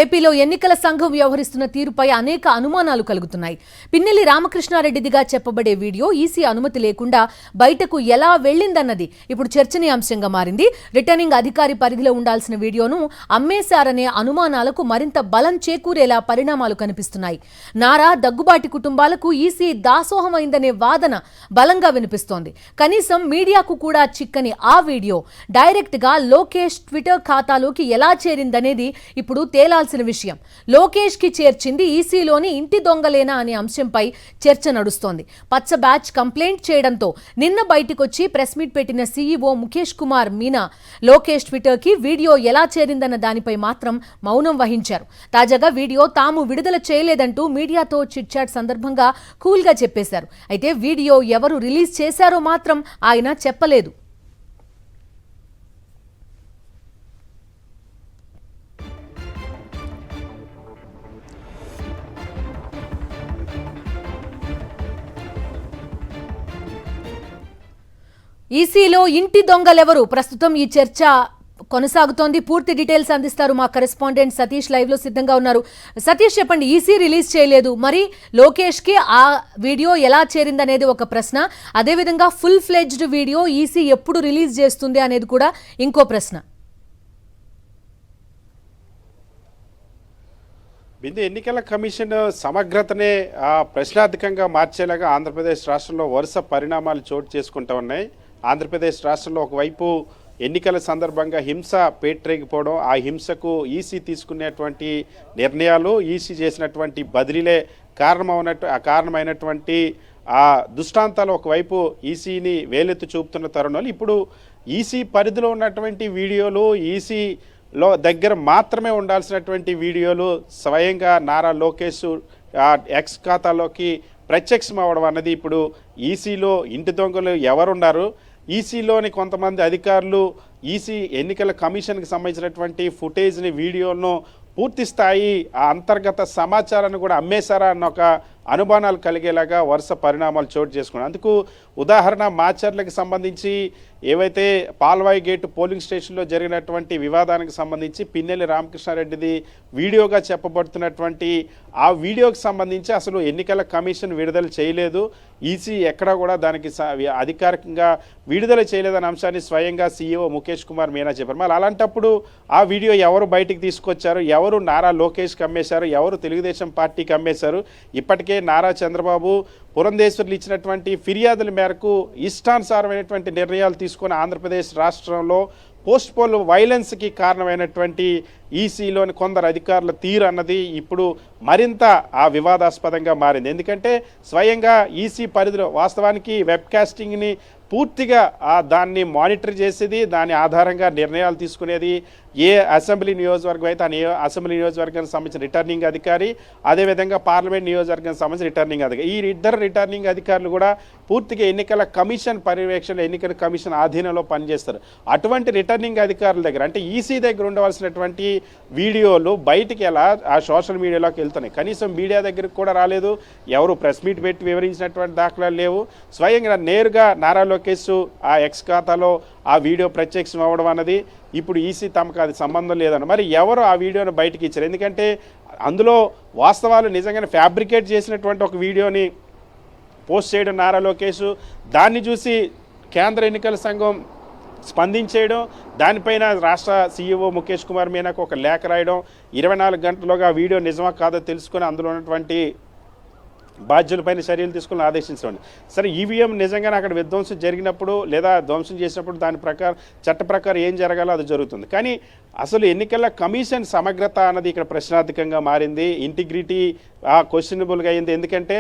ఏపీలో ఎన్నికల సంఘం వ్యవహరిస్తున్న తీరుపై అనేక అనుమానాలు కలుగుతున్నాయి. పిన్నెల్లి రామకృష్ణారెడ్డిదిగా చెప్పబడే వీడియో ఈసీ అనుమతి లేకుండా బయటకు ఎలా వెళ్లిందన్నది ఇప్పుడు చర్చనీయాంశంగా మారింది. రిటర్నింగ్ అధికారి పరిధిలో ఉండాల్సిన వీడియోను అమ్మేశారనే అనుమానాలకు మరింత బలం చేకూరేలా పరిణామాలు కనిపిస్తున్నాయి. నారా, దగ్గుబాటి కుటుంబాలకు ఈసీ దాసోహమైందనే వాదన బలంగా వినిపిస్తోంది. కనీసం మీడియాకు కూడా చిక్కని ఆ వీడియో డైరెక్ట్ గా లోకేష్ ట్విట్టర్ ఖాతాలోకి ఎలా చేరిందనేది ఇప్పుడు తేలాల్సిన విషయం. లోకేష్ కి చేర్చింది ఈసీలోని ఇంటి దొంగలేనా అనే అంశంపై చర్చ నడుస్తోంది. పచ్చ బ్యాచ్ కంప్లైంట్ చేయడంతో నిన్న బయటకొచ్చి ప్రెస్ మీట్ పెట్టిన సీఈఓ ముఖేష్ కుమార్ మీనా లోకేష్ ట్విట్టర్ కి వీడియో ఎలా చేరిందన్న దానిపై మాత్రం మౌనం వహించారు. తాజాగా వీడియో తాము విడుదల చేయలేదంటూ మీడియాతో చిట్ చాట్ సందర్భంగా కూల్ గా చెప్పేశారు. అయితే వీడియో ఎవరు రిలీజ్ చేశారో మాత్రం ఆయన చెప్పలేదు. ఈసీలో ఇంటి దొంగలెవరు? ప్రస్తుతం ఈ చర్చ కొనసాగుతోంది. పూర్తి డీటెయిల్స్ అందిస్తారు మా కరెస్పాండెంట్ సతీష్. లైవ్ లో సిద్ధంగా ఉన్నారు. సతీష్, చెప్పండి. ఈసీ రిలీజ్ చేయలేదు, మరి లోకేష్ కి ఆ వీడియో ఎలా చేరిందనేది ఒక ప్రశ్న. అదేవిధంగా ఫుల్ ఫ్లెడ్జ్డ్ వీడియో ఈసీ ఎప్పుడు రిలీజ్ చేస్తుంది అనేది కూడా ఇంకో ప్రశ్న. బిందు ఎన్నికల కమిషన్ సమగ్రతనే ప్రశ్నార్థకంగా మార్చేలాగా ఆంధ్రప్రదేశ్ రాష్ట్రంలో వరుస పరిణామాలు చోటు చేసుకుంటూ ఉన్నాయి. ఆంధ్రప్రదేశ్ రాష్ట్రంలో ఒకవైపు ఎన్నికల సందర్భంగా హింస పేట్రేగిపోవడం, ఆ హింసకు ఈసీ తీసుకునేటువంటి నిర్ణయాలు, ఈసీ చేసినటువంటి బదిలీలే కారణమైనటువంటి ఆ దృష్టాంతాలు ఒకవైపు ఈసీని వేలెత్తి చూపుతున్న తరుణాలు ఇప్పుడు ఈసీ పరిధిలో ఉన్నటువంటి వీడియోలు, ఈసీలో దగ్గర మాత్రమే ఉండాల్సినటువంటి వీడియోలు స్వయంగా నారా లోకేష్ ఎక్స్ ఖాతాలోకి ప్రత్యక్షం అవ్వడం అన్నది ఇప్పుడు ఈసీలో ఇంటి దొంగలు ఎవరున్నారు, ఈసీలోని కొంతమంది అధికారులు ఈసీ ఎన్నికల కమిషన్కి సంబంధించినటువంటి ఫుటేజ్ని, వీడియోలను పూర్తి స్థాయి ఆ అంతర్గత సమాచారాన్ని కూడా అమ్మేశారా అన్న ఒక అనుమానాలు కలిగేలాగా వరుస పరిణామాలు చోటు చేసుకున్నాయి. అందుకు ఉదాహరణ మాచర్లకు సంబంధించి ఏవైతే పాల్వాయి గేటు పోలింగ్ స్టేషన్లో జరిగినటువంటి వివాదానికి సంబంధించి పిన్నెల్లి రామకృష్ణారెడ్డిది వీడియోగా చెప్పబడుతున్నటువంటి ఆ వీడియోకి సంబంధించి అసలు ఎన్నికల కమిషన్ విడుదల చేయలేదు, ఈసీ ఎక్కడా కూడా దానికి అధికారికంగా విడుదల చేయలేదన్న అంశాన్ని స్వయంగా సీఈఓ ముఖేష్ కుమార్ మీనా చెప్పారు. మరి అలాంటప్పుడు ఆ వీడియో ఎవరు బయటికి తీసుకొచ్చారు, ఎవరు నారా లోకేష్కి అమ్మేశారు, ఎవరు తెలుగుదేశం పార్టీకి అమ్మేశారు? ఇప్పటికే నారా చంద్రబాబు పురంధేశ్వర్లు ఇచ్చినటువంటి ఫిర్యాదుల మేరకు ఇష్టానుసారమైనటువంటి నిర్ణయాలు తీసుకొని ఆంధ్రప్రదేశ్ రాష్ట్రంలో పోస్ట్ పోల్ వైలెన్స్కి కారణమైనటువంటి ఈసీలోని కొందరు అధికారుల తీరు అన్నది ఇప్పుడు మరింత వివాదాస్పదంగా మారింది. ఎందుకంటే స్వయంగా ఈసీ పరిధిలో వాస్తవానికి వెబ్కాస్టింగ్ని పూర్తిగా దాన్ని మానిటర్ చేసేది, దాని ఆధారంగా నిర్ణయాలు తీసుకునేది ఏ అసెంబ్లీ నియోజకవర్గం అయితే ఆ అసెంబ్లీ నియోజకవర్గానికి సంబంధించిన రిటర్నింగ్ అధికారి, అదేవిధంగా పార్లమెంట్ నియోజకవర్గానికి సంబంధించిన రిటర్నింగ్ అధికారి. ఈ ఇద్దరు రిటర్నింగ్ అధికారులు కూడా పూర్తిగా ఎన్నికల కమిషన్ పర్యవేక్షణ, ఎన్నికల కమిషన్ ఆధీనంలో పనిచేస్తారు. అటువంటి రిటర్నింగ్ అధికారుల దగ్గర అంటే ఈసీ దగ్గర ఉండవలసినటువంటి వీడియోలు బయటికి ఎలా ఆ సోషల్ మీడియాలోకి వెళ్తున్నాయి. కనీసం మీడియా దగ్గరికి కూడా రాలేదు, ఎవరు ప్రెస్ మీట్ పెట్టి వివరించినటువంటి దాఖలాలు లేవు. స్వయంగా నేరుగా నారా లోకేష్ ఆ ఎక్స్ ఖాతాలో ఆ వీడియో ప్రత్యక్షం అవ్వడం అన్నది ఇప్పుడు ఈసీ తమకు అది సంబంధం లేదన్న. మరి ఎవరు ఆ వీడియోను బయటికి ఇచ్చారు? ఎందుకంటే అందులో వాస్తవాలు నిజంగానే ఫ్యాబ్రికేట్ చేసినటువంటి ఒక వీడియోని పోస్ట్ చేయడం నారా లోకేష్, దాన్ని చూసి కేంద్ర ఎన్నికల సంఘం స్పందించేయడం, దానిపైన రాష్ట్ర సీఈఓ ముఖేష్ కుమార్ మీనాకు ఒక లేఖ రాయడం, 24 గంటలుగా ఆ వీడియో నిజమా కాదో తెలుసుకొని అందులో ఉన్నటువంటి బాధ్యులపైన చర్యలు తీసుకుని ఆదేశించండి. సరే, ఈవీఎం నిజంగానే అక్కడ విధ్వంసం జరిగినప్పుడు లేదా ధ్వంసం చేసినప్పుడు దాని ప్రకారం చట్ట ప్రకారం ఏం జరగాలో అది జరుగుతుంది. కానీ అసలు ఎన్నికల కమిషన్ సమగ్రత అన్నది ఇక్కడ ప్రశ్నార్థకంగా మారింది, ఇంటిగ్రిటీ క్వశ్చనబుల్గా అయింది. ఎందుకంటే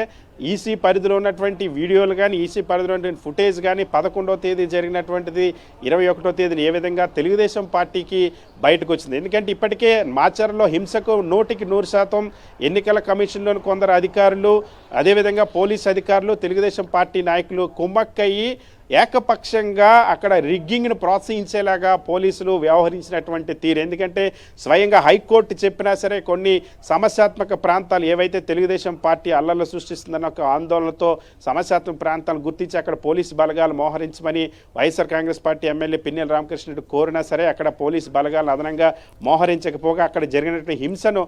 ఈసీ పరిధిలో ఉన్నటువంటి వీడియోలు కానీ, ఈసీ పరిధిలో ఉన్నటువంటి ఫుటేజ్ కానీ 11వ తేదీ జరిగినటువంటిది 21వ తేదీని ఏ విధంగా తెలుగుదేశం పార్టీకి బయటకు వచ్చింది. ఎందుకంటే ఇప్పటికే మాచర్లో హింసకు 100% ఎన్నికల కమిషన్లోని కొందరు అధికారులు, అదేవిధంగా పోలీస్ అధికారులు, తెలుగుదేశం పార్టీ నాయకులు కుమ్మక్కయ్యి ఏకపక్షంగా అక్కడ రిగ్గింగ్ను ప్రోత్సహించేలాగా పోలీసులు వ్యవహరించినటువంటి తీరు. ఎందుకంటే స్వయంగా హైకోర్టు చెప్పినా సరే కొన్ని సమస్యాత్మక ప్రాంతాలు ఏవైతే తెలుగుదేశం పార్టీ అల్లర్లు సృష్టిస్తుందన్న ఒక ఆందోళనతో సమస్యాత్మక ప్రాంతాలను గుర్తించి అక్కడ పోలీసు బలగాలు మోహరించమని వైఎస్ఆర్ కాంగ్రెస్ పార్టీ ఎమ్మెల్యే పిన్నెల రామకృష్ణుడు కోరినా సరే అక్కడ పోలీసు బలగాలను అదనంగా మోహరించకపోగా అక్కడ జరిగినటువంటి హింసను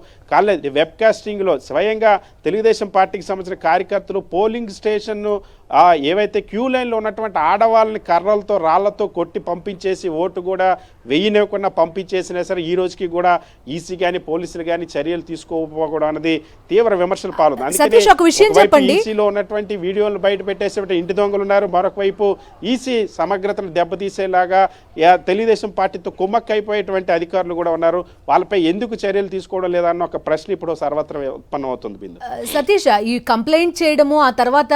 వెబ్ కాస్టింగ్లో స్వయంగా తెలుగుదేశం పార్టీకి సంబంధించిన కార్యకర్తలు పోలింగ్ స్టేషన్ను ఏవైతే క్యూ లైన్లో ఉన్నటువంటి ఆడవాళ్ళని కర్రలతో రాళ్లతో కొట్టి పంపించేసి ఓటు కూడా వెయ్యనివ్వకుండా పంపించేసినా సరే ఈ రోజుకి కూడా ఈసీ కానీ పోలీసులు కానీ చర్యలు తీసుకోకపోవడం అనేది తీవ్ర విమర్శలు పాల్గొంది. సతీష్, ఒక విషయం చెప్పండి. ఈసీలో ఉన్నటువంటి వీడియోలను బయట పెట్టేసేటువంటి ఇంటి దొంగలు ఉన్నారు, మరొక వైపు ఈసీ సమగ్రతను దెబ్బతీసేలాగా తెలుగుదేశం పార్టీతో కుమ్మక్కైపోయేటువంటి అధికారులు కూడా ఉన్నారు. వాళ్ళపై ఎందుకు చర్యలు తీసుకోవడం లేదన్న ఒక ప్రశ్న ఇప్పుడు సర్వత్రా ఉత్పన్నం అవుతుంది. బిందు సతీష్, ఈ కంప్లైంట్ చేయడము, ఆ తర్వాత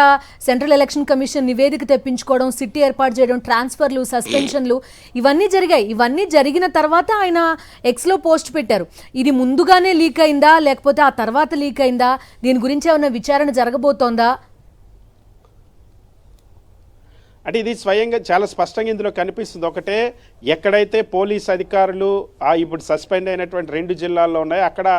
సెంట్రల్ ఎలక్షన్ కమిషన్ నివేదిక తెప్పించుకోవడం, సిటీ ఏర్పాటు చేయడం, ట్రాన్స్ఫర్లు, సస్పెన్షన్లు ఇవన్నీ జరిగాయి. ఇవన్నీ జరిగిన తర్వాత ఆయన ఎక్స్లో పోస్ట్ పెట్టారు. ఇది ముందుగానే లీక్ అయిందా లేకపోతే ఆ తర్వాత లీక్ అయిందా? దీని గురించి ఏమైనా విచారణ జరగబోతోందా? అంటే ఇది స్వయంగా చాలా స్పష్టంగా ఇందులో కనిపిస్తుంది. ఒకటే, ఎక్కడైతే పోలీస్ అధికారులు ఇప్పుడు సస్పెండ్ అయినటువంటి 2 జిల్లాల్లో ఉన్నాయో అక్కడ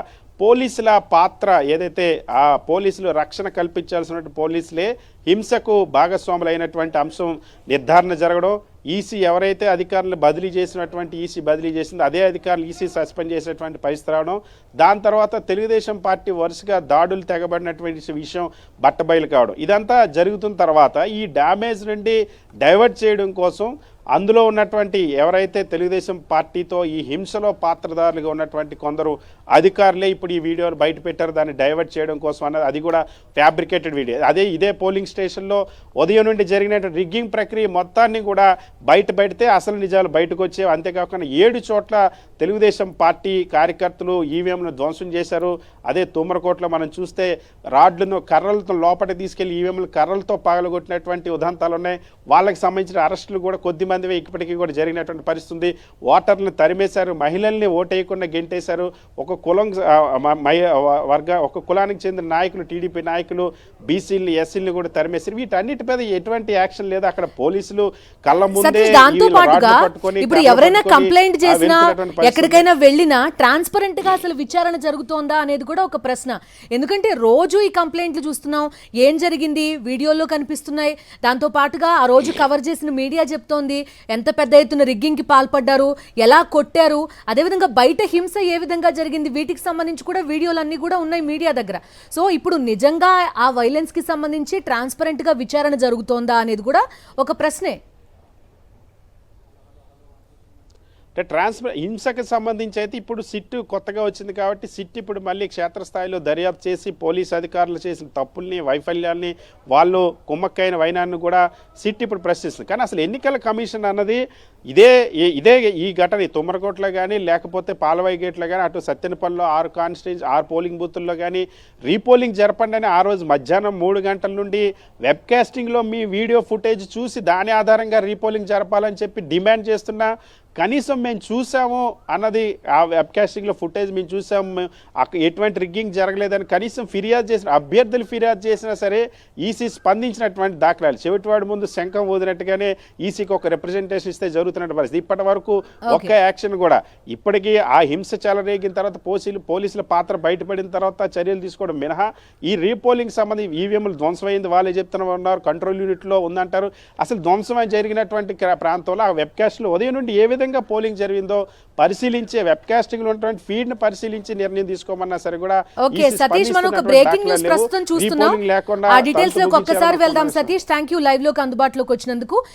పోలీసుల పాత్ర ఏదైతే ఆ పోలీసులు రక్షణ కల్పించాల్సినటువంటి పోలీసులే హింసకు భాగస్వాములు అయినటువంటి అంశం నిర్ధారణ జరగడం, ఈసీ ఎవరైతే అధికారులను బదిలీ చేసినటువంటి ఈసీ బదిలీ చేసిందో అదే అధికారులు ఈసీ సస్పెండ్ చేసేటువంటి పరిస్థితి రావడం, దాని తర్వాత తెలుగుదేశం పార్టీ వరుసగా దాడులు తెగబడినటువంటి విషయం బట్టబయలు కావడం, ఇదంతా జరుగుతున్న తర్వాత ఈ డ్యామేజ్ నుండి డైవర్ట్ చేయడం కోసం అందులో ఉన్నటువంటి ఎవరైతే తెలుగుదేశం పార్టీతో ఈ హింసలో పాత్రదారులుగా ఉన్నటువంటి కొందరు అధికారులే ఇప్పుడు ఈ వీడియోను బయట పెట్టారు, దాన్ని డైవర్ట్ చేయడం కోసం అన్నది. అది కూడా ఫ్యాబ్రికేటెడ్ వీడియో. ఇదే పోలింగ్ స్టేషన్లో ఉదయం నుండి జరిగిన రిగ్గింగ్ ప్రక్రియ మొత్తాన్ని కూడా బయట పెడితే అసలు నిజాలు బయటకు వచ్చేవి. అంతేకాకుండా 7 చోట్ల తెలుగుదేశం పార్టీ కార్యకర్తలు ఈవీఎంను ధ్వంసం చేశారు. అదే తుమ్మరకోటలో మనం చూస్తే రాడ్లను కర్రలతో లోపలికి తీసుకెళ్లి ఈవీఎంలు కర్రలతో పగలగొట్టినటువంటి ఉదంతాలు ఉన్నాయి. వాళ్ళకి సంబంధించిన అరెస్టులు కూడా కొద్దిమంది ఇప్పటికీ కూడా జరిగినటువంటి పరిస్థితి. ఓటర్లను తరిమేశారు, మహిళల్ని ఓటేయకుండా గెంటేశారు. ఒక కులానికి చెందిన నాయకులు, టీడీపీ నాయకులు, బీసీలు, ఎస్సీలను కూడా తరిమేశారు. వీటన్నిటి మీద ఎటువంటి యాక్షన్ లేదు. అక్కడ పోలీసులు కళ్ళ ముందే దాంతో పాటుగా ఇప్పుడు ఎవరైనా కంప్లైంట్ చేసినా ఎక్కడికైనా వెళ్ళినా ట్రాన్స్పరెంట్ గా అసలు విచారణ జరుగుతోందా అనేది కూడా ఒక ప్రశ్న. ఎందుకంటే రోజు ఈ కంప్లైంట్లు చూస్తున్నాం, ఏం జరిగింది వీడియోలో కనిపిస్తున్నాయి. దాంతో పాటుగా ఆ రోజు కవర్ చేసిన మీడియా చెప్తోంది ఎంత పెద్ద ఎత్తున రిగ్గింగ్ కి పాల్పడ్డారు, ఎలా కొట్టారు, అదేవిధంగా బయట హింస ఏ విధంగా జరిగింది, వీటికి సంబంధించి కూడా వీడియోలన్నీ కూడా ఉన్నాయి మీడియా దగ్గర. సో ఇప్పుడు నిజంగా ఆ వైలెన్స్ కి సంబంధించి ట్రాన్స్పరెంట్ గా విచారణ జరుగుతోందా అనేది కూడా ఒక ప్రశ్నే. హింసకు సంబంధించి అయితే ఇప్పుడు సిట్ కొత్తగా వచ్చింది కాబట్టి సిట్ ఇప్పుడు మళ్ళీ క్షేత్రస్థాయిలో దర్యాప్తు చేసి పోలీసు అధికారులు చేసిన తప్పుల్ని, వైఫల్యాల్ని, వాళ్ళు కుమ్మక్కైన వైనాన్ని కూడా సిట్ ఇప్పుడు ప్రశ్నిస్తుంది. కానీ అసలు ఎన్నికల కమిషన్ అన్నది ఇదే ఈ ఘటన తుమ్మరకోటలో కానీ లేకపోతే పాలవైగేట్లో కానీ అటు సత్తెనపల్లిలో 6 పోలింగ్ బూతుల్లో కానీ రీపోలింగ్ జరపండి అని ఆ రోజు మధ్యాహ్నం 3 గంటల నుండి వెబ్ కాస్టింగ్లో మీ వీడియో ఫుటేజ్ చూసి దాని ఆధారంగా రీపోలింగ్ జరపాలని చెప్పి డిమాండ్ చేస్తున్నా కనీసం మేము చూసాము అన్నది ఆ వెబ్ కాస్టింగ్లో ఫుటేజ్ మేము చూసాము, ఎటువంటి రిగ్గింగ్ జరగలేదని కనీసం ఫిర్యాదు చేసిన అభ్యర్థులు ఫిర్యాదు చేసినా సరే ఈసీ స్పందించినటువంటి దాఖలాలు. చెవిటివాడి ముందు శంఖం ఊదినట్టుగానే ఈసీకి ఒక రిప్రజెంటేషన్ ఇస్తే జరుగుతున్న పరిస్థితి. ఇప్పటి వరకు ఒక్క యాక్షన్ కూడా ఇప్పటికీ ఆ హింస చెలరేగిన తర్వాత పోలీసుల పాత్ర బయటపడిన తర్వాత చర్యలు తీసుకోవడం మినహా ఈ రీపోలింగ్ సంబంధించి ఈవీఎంలు ధ్వంసమైంది వాళ్ళే చెప్తున్నారు, కంట్రోల్ యూనిట్లో ఉందంటారు. అసలు ధ్వంసమై జరిగినటువంటి ప్రాంతంలో ఆ వెబ్ కాస్ట్లో ఉదయం నుండి ఏ విధంగా పోలింగ్ జరిగిందో పరిశీలించే వెబ్ కాస్టింగ్ లో ఉన్నటువంటి ఫీడ్ ని పరిశీలించి నిర్ణయం తీసుకోమన్నా సరే కూడా. ఓకే సతీష్, మనం ఒక బ్రేకింగ్ న్యూస్ ప్రస్తుతం చూస్తున్నాం. ఆ డీటెయిల్స్ లోకి ఒక్కసారి వెళ్దాం. సతీష్, థ్యాంక్ యూ లైవ్ లోకి అందుబాటులోకి వచ్చినందుకు.